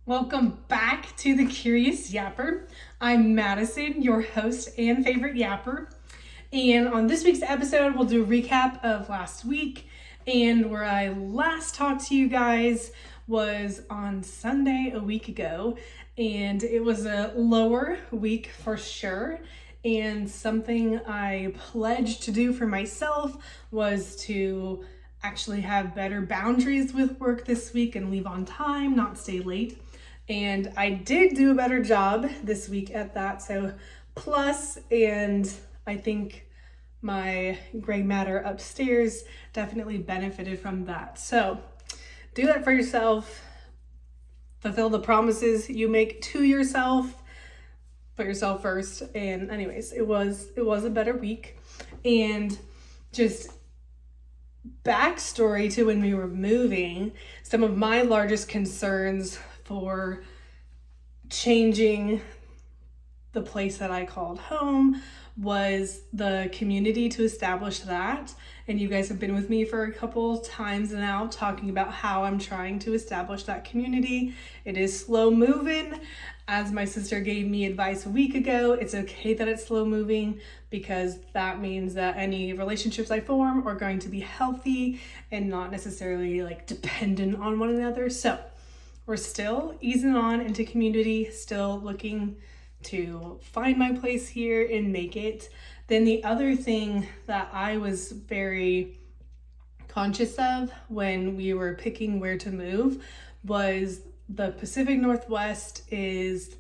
Welcome back to the Curious Yapper. I'm Madison, your host and favorite yapper. And on this week's episode, we'll do a recap of last week. And where I last talked to you guys was on Sunday a week ago. And it was a lower week for sure. And something I pledged to do for myself was to actually have better boundaries with work this week and leave on time, not stay late. And I did do a better job this week at that. So plus, and I think my gray matter upstairs definitely benefited from that. So do that for yourself. Fulfill the promises you make to yourself. Put yourself first. And anyways, it was a better week. And just backstory to when we were moving, some of my largest concerns for changing the place that I called home was the community, to establish that. And you guys have been with me for a couple times now talking about how I'm trying to establish that community. It is slow moving. As my sister gave me advice a week ago, it's okay that it's slow moving because that means that any relationships I form are going to be healthy and not necessarily like dependent on one another. So we're still easing on into community, still looking to find my place here and make it. Then the other thing that I was very conscious of when we were picking where to move was the Pacific Northwest is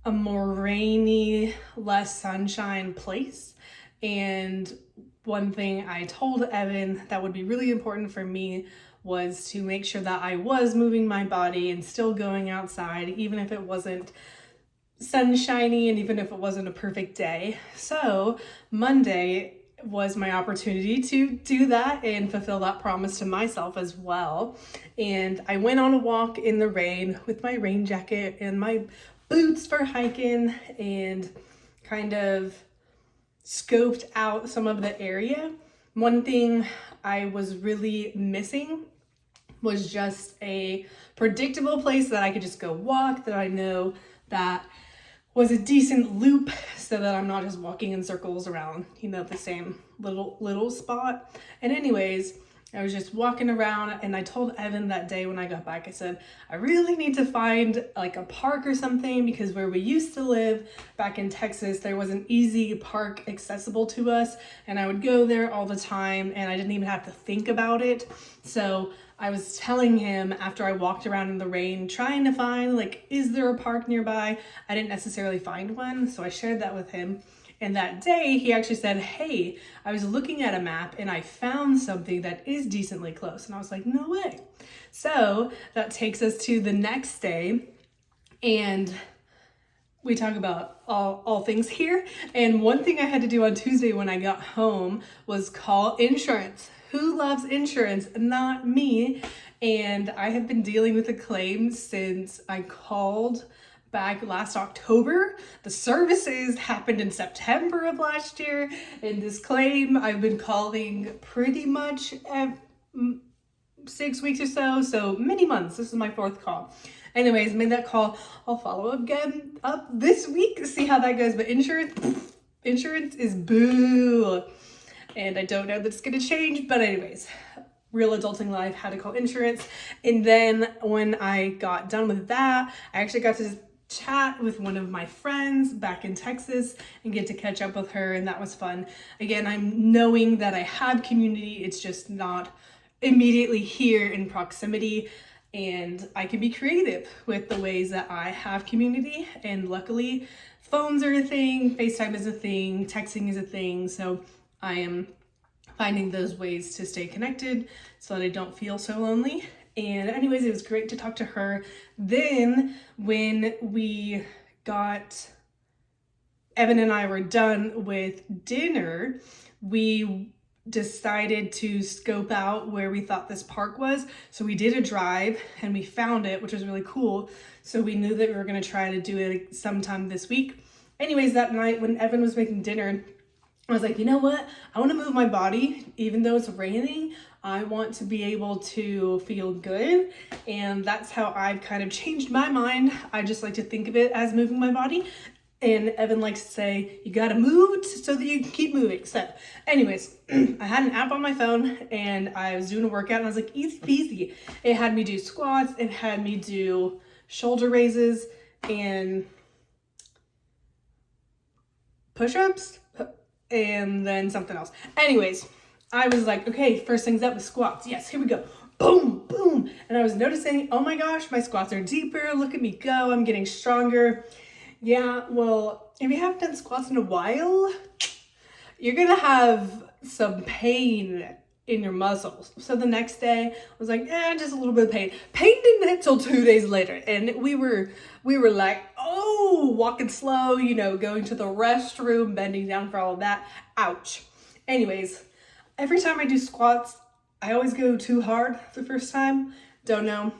a more rainy, less sunshine place. And one thing I told Evan that would be really important for me was to make sure that I was moving my body and still going outside, even if it wasn't sunshiny and even if it wasn't a perfect day. So Monday was my opportunity to do that and fulfill that promise to myself as well. And I went on a walk in the rain with my rain jacket and my boots for hiking and kind of scoped out some of the area. One thing I was really missing was just a predictable place that I could just go walk, that I know that was a decent loop so that I'm not just walking in circles around, the same little spot. And anyways, I was just walking around and I told Evan that day when I got back, I said, I really need to find like a park or something because where we used to live back in Texas, there was an easy park accessible to us and I would go there all the time and I didn't even have to think about it. So I was telling him after I walked around in the rain, trying to find like, is there a park nearby? I didn't necessarily find one. So I shared that with him. And that day he actually said, hey, I was looking at a map and I found something that is decently close. And I was like, no way. So that takes us to the next day. And we talk about all things here. And one thing I had to do on Tuesday when I got home was call insurance. Who loves insurance? Not me. And I have been dealing with a claim since I called back last October. The services happened in September of last year. And this claim I've been calling pretty much 6 weeks or so. So many months. This is my fourth call. Anyways, made that call. I'll follow again up this week, see how that goes. But insurance is boo. And I don't know that it's gonna change, but anyways, real adulting life, had to call insurance. And then when I got done with that, I actually got to chat with one of my friends back in Texas and get to catch up with her, and that was fun. Again, I'm knowing that I have community, it's just not immediately here in proximity, and I can be creative with the ways that I have community, and luckily phones are a thing, FaceTime is a thing, texting is a thing, so I am finding those ways to stay connected so that I don't feel so lonely. And anyways, it was great to talk to her. Then when Evan and I were done with dinner, we decided to scope out where we thought this park was. So we did a drive and we found it, which was really cool. So we knew that we were going to try to do it sometime this week. Anyways, that night when Evan was making dinner, I was like, you know what? I want to move my body, even though it's raining. I want to be able to feel good. And that's how I've kind of changed my mind. I just like to think of it as moving my body. And Evan likes to say, you got to move so that you can keep moving. So anyways, I had an app on my phone and I was doing a workout and I was like, easy peasy. It had me do squats. It had me do shoulder raises and push-ups and then something else. Anyways, I was like, okay, first things up with squats. Yes, here we go. Boom, boom. And I was noticing, oh my gosh, my squats are deeper. Look at me go. I'm getting stronger. Yeah, well, if you haven't done squats in a while, you're gonna have some pain in your muscles. So the next day I was like, just a little bit of pain. Pain didn't hit till 2 days later. And we were like, oh, walking slow, going to the restroom, bending down for all of that. Ouch. Anyways, every time I do squats, I always go too hard the first time. Don't know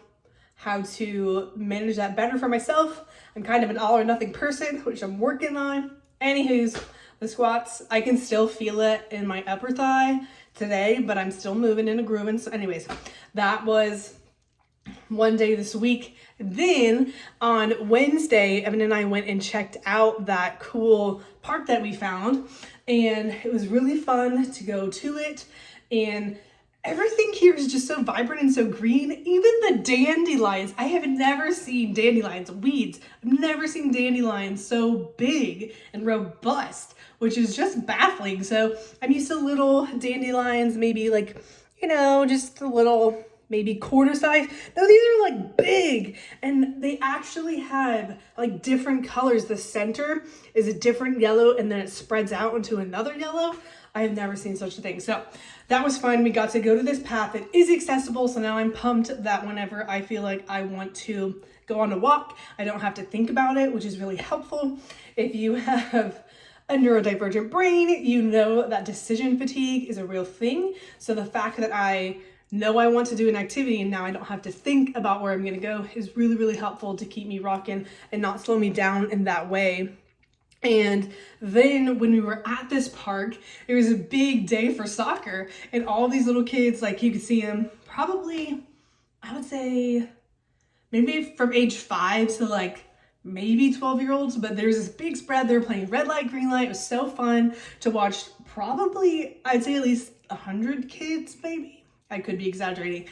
how to manage that better for myself. I'm kind of an all or nothing person, which I'm working on. Anywho's, the squats, I can still feel it in my upper thigh today, but I'm still moving and grooving. So anyways, that was one day this week. Then on Wednesday, Evan and I went and checked out that cool park that we found, and it was really fun to go to it. And everything here is just so vibrant and so green. Even the dandelions. I have never seen dandelions, weeds. I've never seen dandelions so big and robust, which is just baffling. So I'm used to little dandelions, maybe like, just a little, maybe quarter size. No, these are like big, and they actually have like different colors. The center is a different yellow, and then it spreads out into another yellow. I have never seen such a thing. So that was fun. We got to go to this path. It is accessible. So now I'm pumped that whenever I feel like I want to go on a walk, I don't have to think about it, which is really helpful. If you have a neurodivergent brain, you know that decision fatigue is a real thing. So the fact that I know I want to do an activity and now I don't have to think about where I'm going to go is really, really helpful to keep me rocking and not slow me down in that way. And then when we were at this park, it was a big day for soccer, and all these little kids, like you could see them probably, I would say maybe from age 5 to like maybe 12-year-olds, but there's this big spread. They were playing red light, green light. It was so fun to watch. Probably, I'd say at least 100 kids, maybe. I could be exaggerating.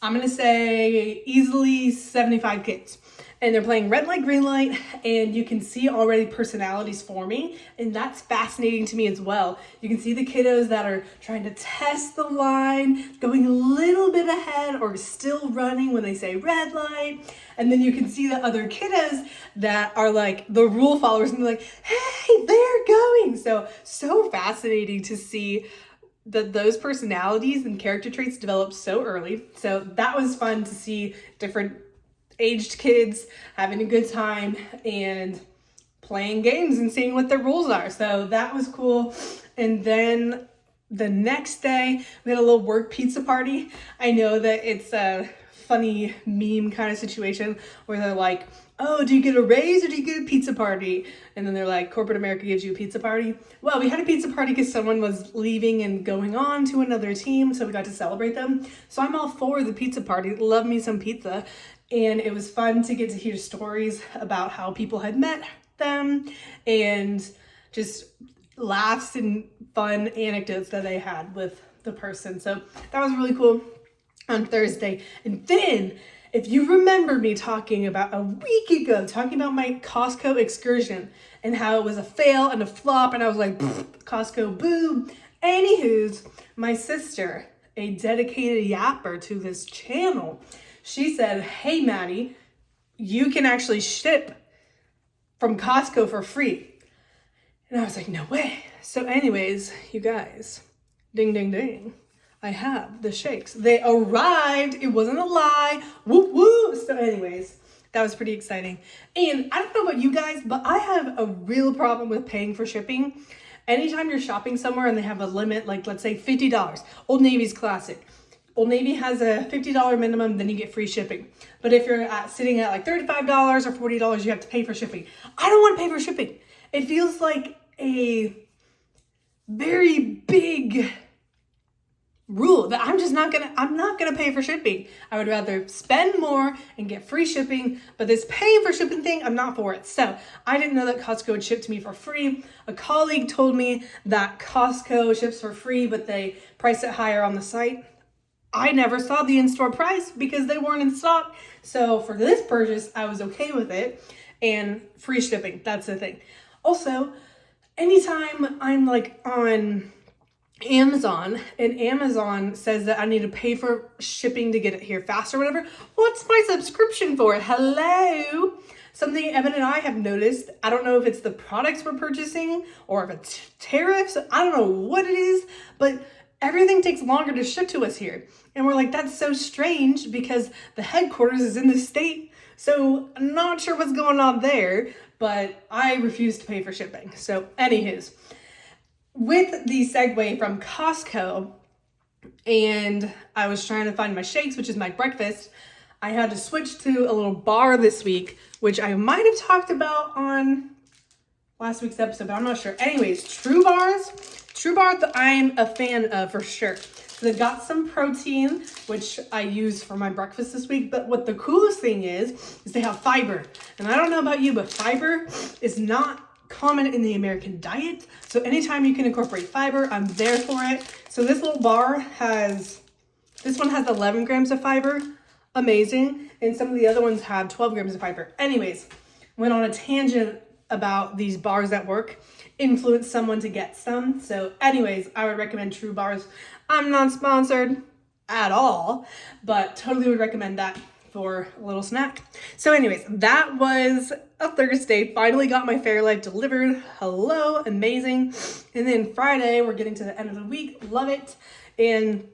I'm gonna say easily 75 kids. And they're playing red light, green light, and you can see already personalities forming, and that's fascinating to me as well. You can see the kiddos that are trying to test the line, going a little bit ahead or still running when they say red light. And then you can see the other kiddos that are like the rule followers, and they're like, hey, they're going. So fascinating to see that those personalities and character traits develop so early. So that was fun to see different aged kids having a good time and playing games and seeing what their rules are. So that was cool. And then the next day we had a little work pizza party. I know that it's a funny meme kind of situation where they're like, oh, do you get a raise or do you get a pizza party? And then they're like, corporate America gives you a pizza party. Well, we had a pizza party because someone was leaving and going on to another team, so we got to celebrate them. So I'm all for the pizza party. Love me some pizza. And it was fun to get to hear stories about how people had met them and just laughs and fun anecdotes that they had with the person. So that was really cool on Thursday. And then, if you remember me talking about a week ago, talking about my Costco excursion and how it was a fail and a flop, and I was like, Costco, boo. Anywho's, my sister, a dedicated yapper to this channel, she said, hey, Maddie, you can actually ship from Costco for free. And I was like, no way. So anyways, you guys, ding, ding, ding. I have the shakes. They arrived. It wasn't a lie. Whoop, whoop. So anyways, that was pretty exciting. And I don't know about you guys, but I have a real problem with paying for shipping. Anytime you're shopping somewhere and they have a limit, like let's say $50, Old Navy's classic. Old Navy has a $50 minimum, then you get free shipping. But if you're sitting at like $35 or $40, you have to pay for shipping. I don't want to pay for shipping. It feels like a very big rule that I'm not gonna pay for shipping. I would rather spend more and get free shipping, but this paying for shipping thing, I'm not for it. So I didn't know that Costco would ship to me for free. A colleague told me that Costco ships for free, but they price it higher on the site. I never saw the in-store price because they weren't in stock. So for this purchase, I was okay with it, and free shipping, that's the thing. Also, anytime I'm like on Amazon and Amazon says that I need to pay for shipping to get it here faster or whatever, what's my subscription for? Hello? Something Evan and I have noticed, I don't know if it's the products we're purchasing or if it's tariffs, I don't know what it is, but everything takes longer to ship to us here. And we're like, that's so strange because the headquarters is in the state. So I'm not sure what's going on there, but I refuse to pay for shipping. So anywho's, with the segue from Costco, and I was trying to find my shakes, which is my breakfast, I had to switch to a little bar this week, which I might have talked about on last week's episode, but I'm not sure. Anyways, True Bars I'm a fan of for sure. So they've got some protein, which I use for my breakfast this week, but what the coolest thing is they have fiber. And I don't know about you, but fiber is not common in the American diet. So anytime you can incorporate fiber, I'm there for it. So this little bar this one has 11 grams of fiber. Amazing. And some of the other ones have 12 grams of fiber. Anyways, went on a tangent about these bars at work, influenced someone to get some. So anyways, I would recommend True Bars. I'm not sponsored at all, but totally would recommend that for a little snack. So anyways, that was a Thursday. Finally got my Fairlife delivered. Hello, amazing. And then Friday, we're getting to the end of the week. Love it. And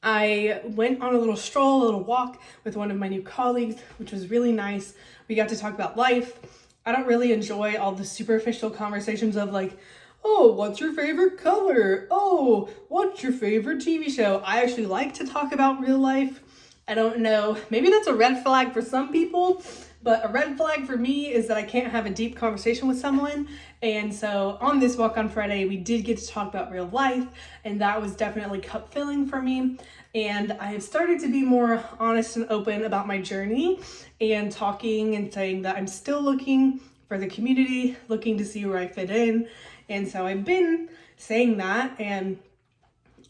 I went on a little stroll, a little walk with one of my new colleagues, which was really nice. We got to talk about life. I don't really enjoy all the superficial conversations of like, oh, what's your favorite color? Oh, what's your favorite TV show? I actually like to talk about real life. I don't know, maybe that's a red flag for some people, but a red flag for me is that I can't have a deep conversation with someone. And so on this walk on Friday, we did get to talk about real life, and that was definitely cup filling for me. And I have started to be more honest and open about my journey and talking and saying that I'm still looking for the community, looking to see where I fit in. And so I've been saying that, and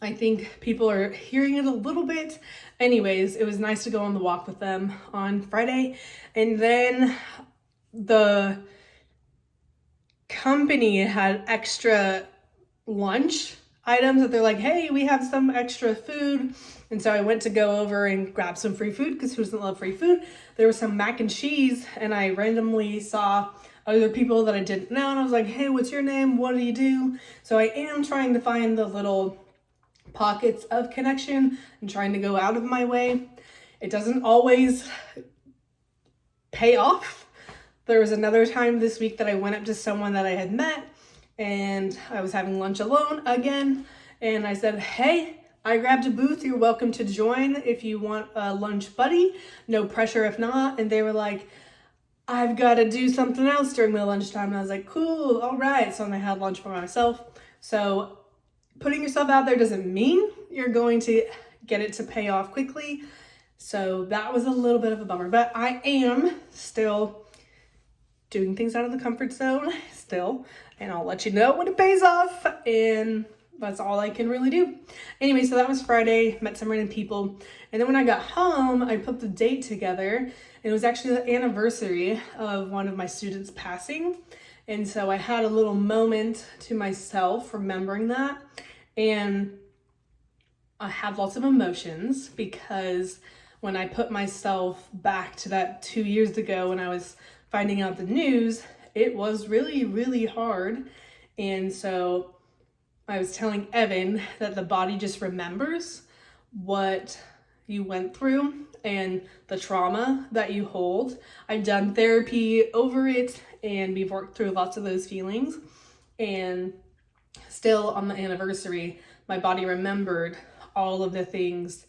I think people are hearing it a little bit. Anyways, it was nice to go on the walk with them on Friday. And then the company had extra lunch items that they're like, hey, we have some extra food. And so I went to go over and grab some free food because who doesn't love free food? There was some mac and cheese, and I randomly saw other people that I didn't know. And I was like, hey, what's your name? What do you do? So I am trying to find the little pockets of connection and trying to go out of my way. It doesn't always pay off. There was another time this week that I went up to someone that I had met, and I was having lunch alone again, and I said, hey, I grabbed a booth, you're welcome to join if you want a lunch buddy, no pressure if not. And they were like, I've got to do something else during my lunchtime. And I was like, cool, all right. So then I had lunch by myself. So putting yourself out there doesn't mean you're going to get it to pay off quickly. So that was a little bit of a bummer, but I am still doing things out of the comfort zone still, and I'll let you know when it pays off, and that's all I can really do. Anyway, so that was Friday, met some random people, and then when I got home, I put the date together, and it was actually the anniversary of one of my students passing, and so I had a little moment to myself remembering that, and I had lots of emotions because when I put myself back to that 2 years ago when I was finding out the news, it was really, really hard. And so I was telling Evan that the body just remembers what you went through and the trauma that you hold. I've done therapy over it, and we've worked through lots of those feelings. And still on the anniversary, my body remembered all of the things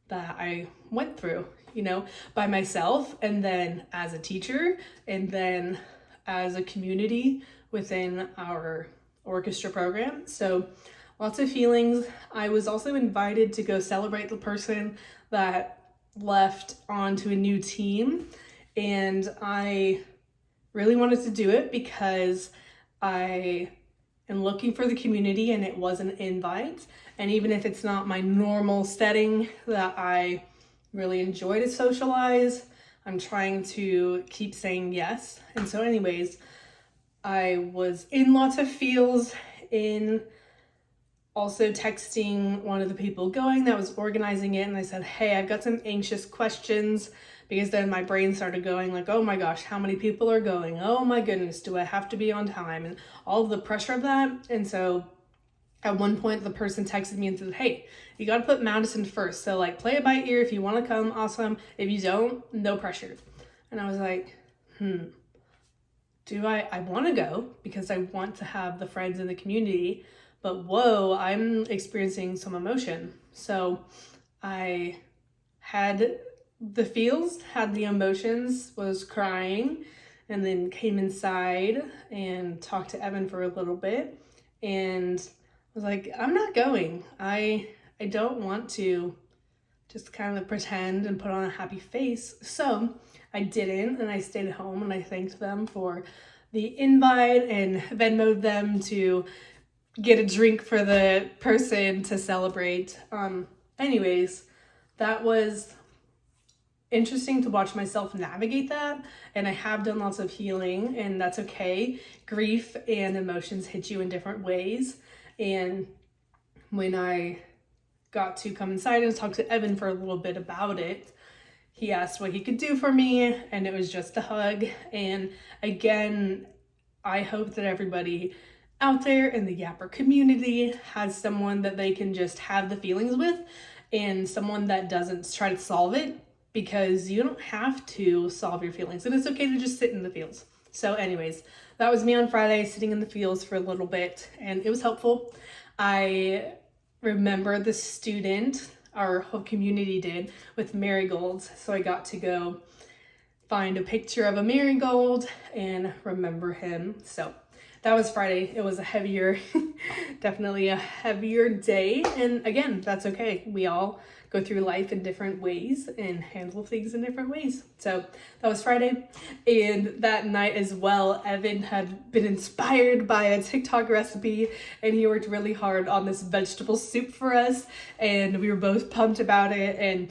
that I went through, you know, by myself, and then as a teacher, and then as a community within our orchestra program. So lots of feelings. I was also invited to go celebrate the person that left onto a new team, and I really wanted to do it because I am looking for the community and it was an invite. And even if it's not my normal setting that I really enjoy to socialize, I'm trying to keep saying yes. And so anyways, I was in lots of feels, in also texting one of the people going that was organizing it, and I said, hey, I've got some anxious questions, because then my brain started going like, oh my gosh, how many people are going? Oh my goodness, do I have to be on time? And all of the pressure of that. And so at one point the person texted me and said, hey, you got to put Madison first. So like play it by ear. If you want to come, awesome. If you don't, no pressure. And I was like, do I want to go because I want to have the friends in the community, but whoa, I'm experiencing some emotion. So I had the feels, had the emotions, was crying, and then came inside and talked to Evan for a little bit and was like, I'm not going. I don't want to just kind of pretend and put on a happy face. So I didn't, and I stayed at home and I thanked them for the invite and Venmoed them to get a drink for the person to celebrate. Anyways, that was interesting to watch myself navigate that, and I have done lots of healing, and that's okay. Grief and emotions hit you in different ways, and when I got to come inside and talk to Evan for a little bit about it, he asked what he could do for me, and it was just a hug. And again, I hope that everybody out there in the Yapper community has someone that they can just have the feelings with, and someone that doesn't try to solve it, because you don't have to solve your feelings, and it's okay to just sit in the feels. So anyways, that was me on Friday, sitting in the feels for a little bit, and it was helpful. I remember the student, our whole community did, with marigolds, so I got to go find a picture of a marigold and remember him. So that was Friday. It was a heavier, definitely a heavier day, and again, that's okay. We all go through life in different ways and handle things in different ways. So that was Friday. And that night as well, Evan had been inspired by a TikTok recipe, and he worked really hard on this vegetable soup for us, and we were both pumped about it, and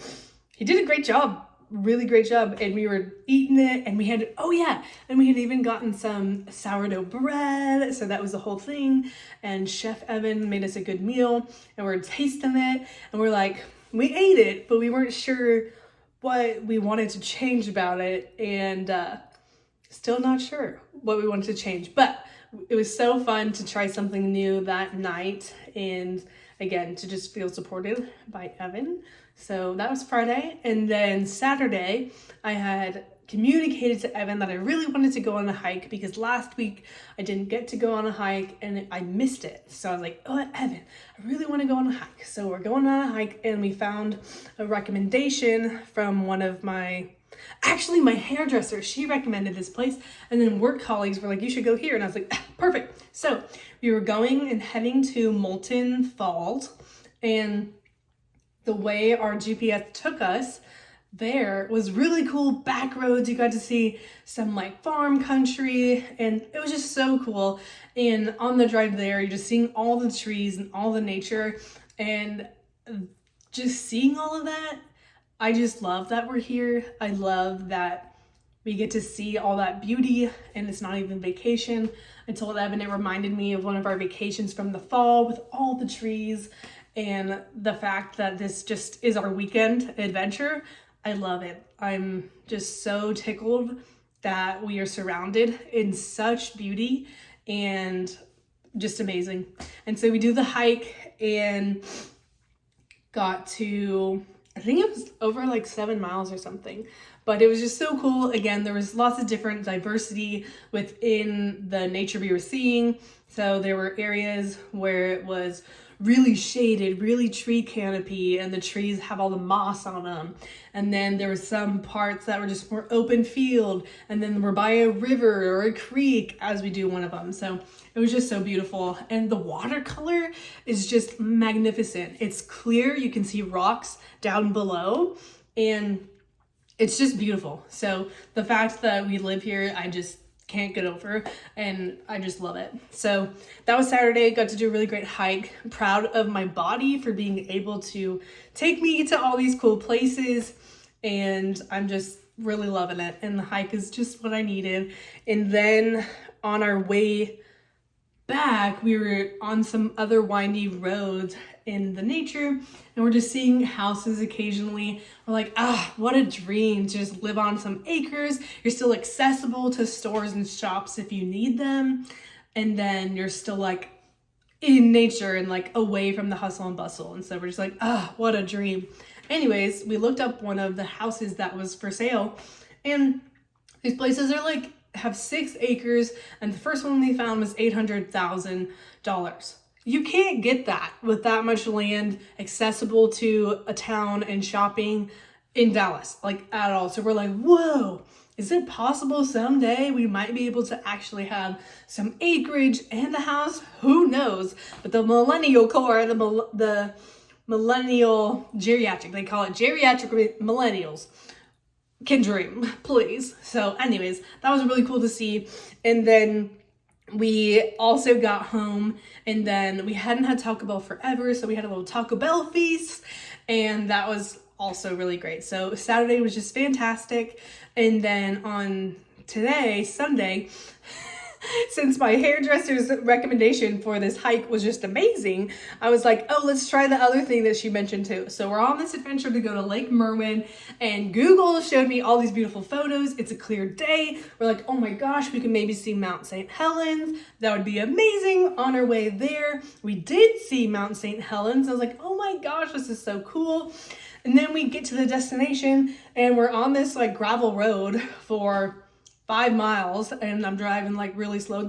he did a great job. Really great job. And we were eating it, and we had even gotten some sourdough bread, so that was the whole thing. And Chef Evan made us a good meal, and we're tasting it, and we're like, we ate it, but we weren't sure what we wanted to change about it, and still not sure what we wanted to change. But it was so fun to try something new that night, and again, to just feel supported by Evan. So that was Friday. And then Saturday, I had communicated to Evan that I really wanted to go on a hike, because last week I didn't get to go on a hike and I missed it. So I was like, oh, Evan, I really want to go on a hike. So we're going on a hike, and we found a recommendation from one of my hairdresser. She recommended this place, and then work colleagues were like, you should go here. And I was like, perfect. So we were going and heading to Moulton Falls, and the way our GPS took us there was really cool back roads. You got to see some like farm country, and it was just so cool. And on the drive there, you're just seeing all the trees and all the nature, and just seeing all of that. I just love that we're here. I love that we get to see all that beauty, and it's not even vacation. I told Evan it reminded me of one of our vacations from the fall with all the trees, and the fact that this just is our weekend adventure. I love it. I'm just so tickled that we are surrounded in such beauty and just amazing. And so we do the hike and got to, I think it was over like 7 miles or something, but it was just so cool. Again, there was lots of different diversity within the nature we were seeing. So there were areas where it was really shaded, really tree canopy, and the trees have all the moss on them. And then there were some parts that were just more open field, and then we're by a river or a creek as we do one of them. So it was just so beautiful. And the watercolor is just magnificent. It's clear, you can see rocks down below, and it's just beautiful. So the fact that we live here, I just can't get over, and I just love it. So that was Saturday. Got to do a really great hike. I'm proud of my body for being able to take me to all these cool places, and I'm just really loving it. And the hike is just what I needed. And then on our way back, we were on some other windy roads in the nature, and we're just seeing houses occasionally. We're like, what a dream to just live on some acres. You're still accessible to stores and shops if you need them, and then you're still like in nature and like away from the hustle and bustle. And so we're just like, what a dream. Anyways, we looked up one of the houses that was for sale, and these places are like have 6 acres, and the first one we found was $800,000. You can't get that with that much land accessible to a town and shopping in Dallas, like at all. So we're like, whoa, is it possible someday we might be able to actually have some acreage and a house? Who knows? But the millennial core, the millennial geriatric, they call it geriatric millennials, can dream, please. So anyways, that was really cool to see. And then we also got home, and then we hadn't had Taco Bell forever, so we had a little Taco Bell feast, and that was also really great. So Saturday was just fantastic. And then on today, Sunday, since my hairdresser's recommendation for this hike was just amazing, I was like, oh, let's try the other thing that she mentioned too. So we're on this adventure to go to Lake Merwin, and Google showed me all these beautiful photos. It's a clear day. We're like, oh my gosh, we can maybe see Mount St. Helens. That would be amazing. On our way there, we did see Mount St. Helens. I was like, oh my gosh, this is so cool. And then we get to the destination, and we're on this like gravel road for 5 miles, and I'm driving like really slow.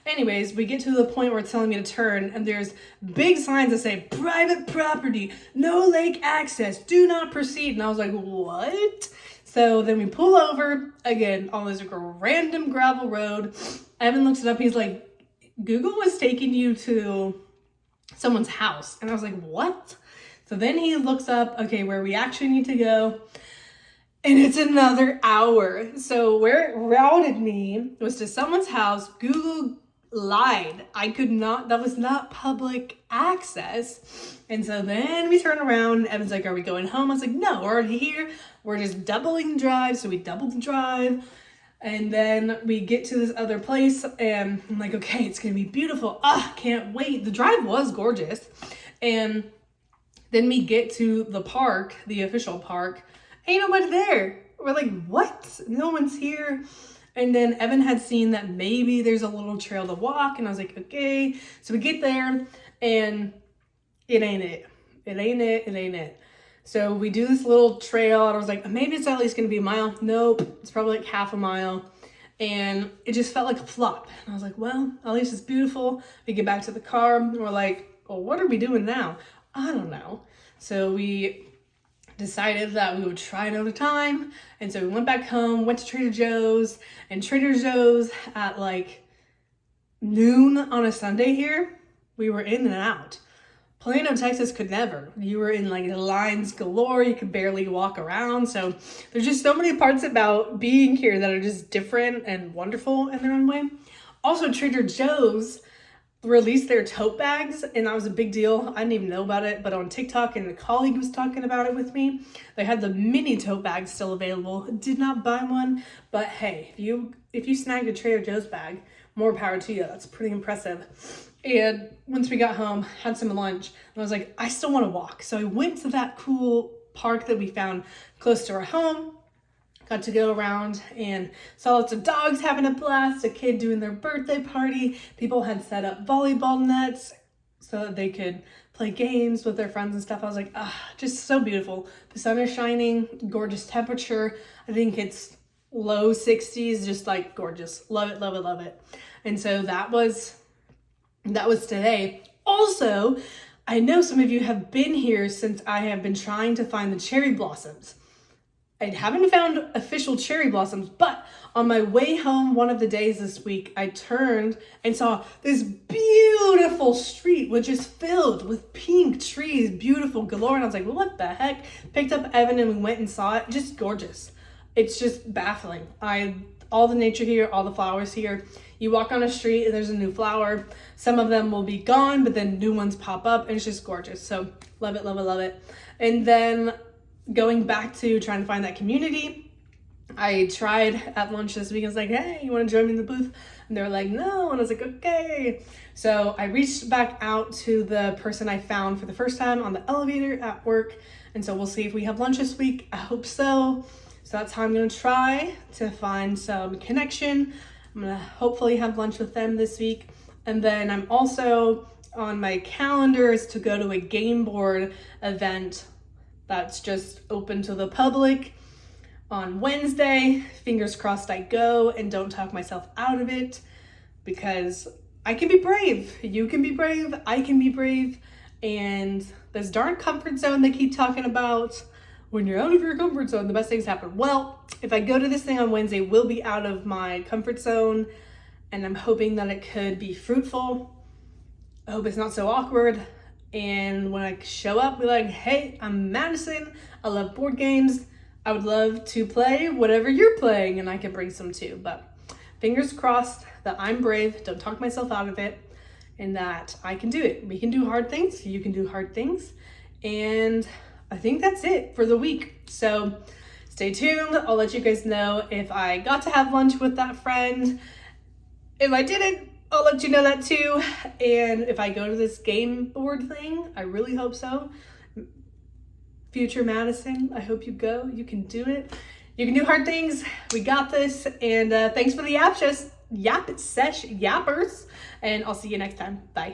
Anyways, we get to the point where it's telling me to turn, and there's big signs that say private property, no lake access, do not proceed. And I was like, what? So then we pull over again on this random gravel road. Evan looks it up. He's like, Google was taking you to someone's house. And I was like, what? So then he looks up, okay, where we actually need to go. And it's another hour. So where it routed me was to someone's house. Google lied. I could not, that was not public access. And so then we turn around, Evan's like, are we going home? I was like, no, we're already here. We're just doubling the drive. So we doubled the drive. And then we get to this other place, and I'm like, okay, it's going to be beautiful. Can't wait. The drive was gorgeous. And then we get to the park, the official park. Ain't nobody there. We're like, what? No one's here. And then Evan had seen that maybe there's a little trail to walk, and I was like, okay. So we get there, and it ain't it. It ain't it. It ain't it. So we do this little trail, and I was like, maybe it's at least gonna be a mile. Nope, it's probably like half a mile. And it just felt like a flop. And I was like, well, at least it's beautiful. We get back to the car, and we're like, well, what are we doing now? I don't know. So we decided that we would try another time. And so we went back home, went to Trader Joe's, and Trader Joe's at like noon on a Sunday here, we were in and out. Plano, Texas could never. You were in like lines galore. You could barely walk around. So there's just so many parts about being here that are just different and wonderful in their own way. Also, Trader Joe's released their tote bags, and that was a big deal. I didn't even know about it, but on TikTok, and a colleague was talking about it with me. They had the mini tote bags still available. Did not buy one, but hey, if you snagged a Trader Joe's bag, more power to you. That's pretty impressive. And once we got home, had some lunch, and I was like, I still want to walk. So I went to that cool park that we found close to our home. Got to go around and saw lots of dogs having a blast, a kid doing their birthday party. People had set up volleyball nets so that they could play games with their friends and stuff. I was like, just so beautiful. The sun is shining, gorgeous temperature. I think it's low 60s, just like gorgeous. Love it, love it, love it. And so that was today. Also, I know some of you have been here since I have been trying to find the cherry blossoms. I haven't found official cherry blossoms, but on my way home one of the days this week, I turned and saw this beautiful street, which is filled with pink trees, beautiful galore. And I was like, well, what the heck? Picked up Evan and we went and saw it. Just gorgeous. It's just baffling. All the nature here, all the flowers here. You walk on a street and there's a new flower. Some of them will be gone, but then new ones pop up and it's just gorgeous. So love it, love it, love it. And then going back to trying to find that community, I tried at lunch this week. I was like, hey, you want to join me in the booth? And they were like, no. And I was like, okay. So I reached back out to the person I found for the first time on the elevator at work. And so we'll see if we have lunch this week. I hope so. So that's how I'm going to try to find some connection. I'm going to hopefully have lunch with them this week. And then I'm also on my calendars to go to a game board event that's just open to the public on Wednesday. Fingers crossed I go and don't talk myself out of it, because I can be brave. You can be brave. I can be brave. And this darn comfort zone they keep talking about, when you're out of your comfort zone, the best things happen. Well, if I go to this thing on Wednesday, we'll be out of my comfort zone, and I'm hoping that it could be fruitful. I hope it's not so awkward. And when I show up, be like, hey, I'm Madison. I love board games. I would love to play whatever you're playing, and I can bring some too. But fingers crossed that I'm brave, don't talk myself out of it, and that I can do it. We can do hard things. You can do hard things. And I think that's it for the week. So stay tuned. I'll let you guys know if I got to have lunch with that friend. If I didn't, I'll let you know that too. And if I go to this game board thing, I really hope so. Future Madison, I hope you go. You can do it. You can do hard things. We got this. And thanks for the yappers. And I'll see you next time. Bye.